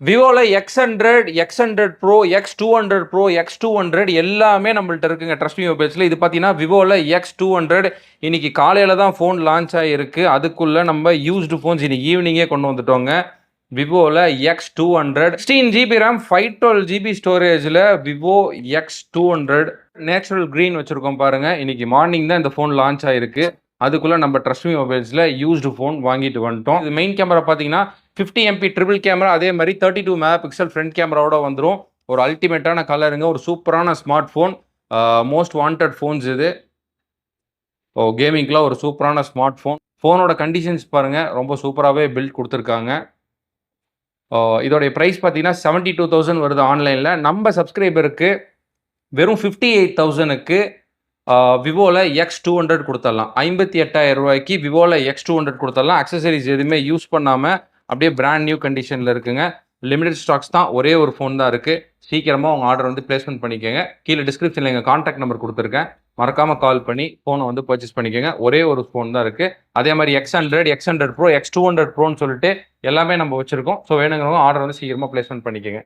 விவோல X100, X100 Pro, X200 Pro, X200 எல்லாமே நம்மள்ட்ட இருக்குங்க ட்ரஸ்ட் மீ மொபைல்ஸ்ல. இது பார்த்தீங்கன்னா விவோல X200 இன்னைக்கு காலையில தான் ஃபோன் லான்ச் ஆயிருக்கு. அதுக்குள்ள நம்ம யூஸ்டு ஃபோன்ஸ் இன்னைக்கு ஈவினிங்கே கொண்டு வந்துட்டோங்க. விவோல X200 16 GB RAM 512 GB ஸ்டோரேஜ்ல விவோ X200 நேச்சுரல் கிரீன் வச்சிருக்கோம் பாருங்க. இன்னைக்கு மார்னிங் தான் இந்த ஃபோன் லான்ச் ஆயிருக்கு. அதுக்குள்ள நம்ம ட்ரஸ்ட் மீ மொபைல்ஸ்ல யூஸ்டு ஃபோன் வாங்கிட்டு வந்துட்டோம். இது மெயின் கேமரா பார்த்தீங்கன்னா 50 MP ட்ரிபிள் கேமரா, அதே மாதிரி 32 மெகா பிக்சல் ஃப்ரண்ட் கேமராவோட வந்துடும். ஒரு அல்டிமேட்டான கலருங்க, ஒரு சூப்பரான smart phone, most wanted phones இது. கேமிங்க்குலாம் ஒரு சூப்பரான ஸ்மார்ட் ஃபோன். ஃபோனோட கண்டிஷன்ஸ் பாருங்க, ரொம்ப சூப்பராகவே பில்ட் கொடுத்துருக்காங்க. இதோடைய ப்ரைஸ் பார்த்தீங்கன்னா 72,000 வருது ஆன்லைனில். நம்ம சப்ஸ்கிரைபருக்கு வெறும் 58,000க்கு விவோல X200 கொடுத்துடலாம். 58,000 ரூபாய்க்கு விவோல X200 கொடுத்துடலாம். அக்சசரிஸ் எதுவுமே யூஸ் பண்ணாமல் அப்படியே பிராண்ட் நியூ கண்டிஷனில் இருக்குங்க. லிமிடெட் ஸ்டாக்ஸ் தான், ஒரே ஒரு ஃபோன் தான் இருக்குது. சீக்கிரமாக உங்கள் ஆர்டர் வந்து பிளேஸ்மெண்ட் பண்ணிக்கோங்க. கீழே டிஸ்கிரிப்ஷனில் எங்கள் கான்டாக்ட் நம்பர் கொடுத்துருக்கேன். மறக்காமல் கால் பண்ணி ஃபோனை வந்து பர்ச்சேஸ் பண்ணிக்கோங்க. ஒரே ஒரு ஃபோன் தான் இருக்குது. அதே மாதிரி X100, X100 Pro, X200 Proன்னு சொல்லிட்டு எல்லாமே நம்ம வச்சுருக்கோம். ஸோ வேணுங்கிறவங்க ஆர்டர் வந்து சீக்கிரமாக பிளேஸ்மெண்ட் பண்ணிக்கோங்க.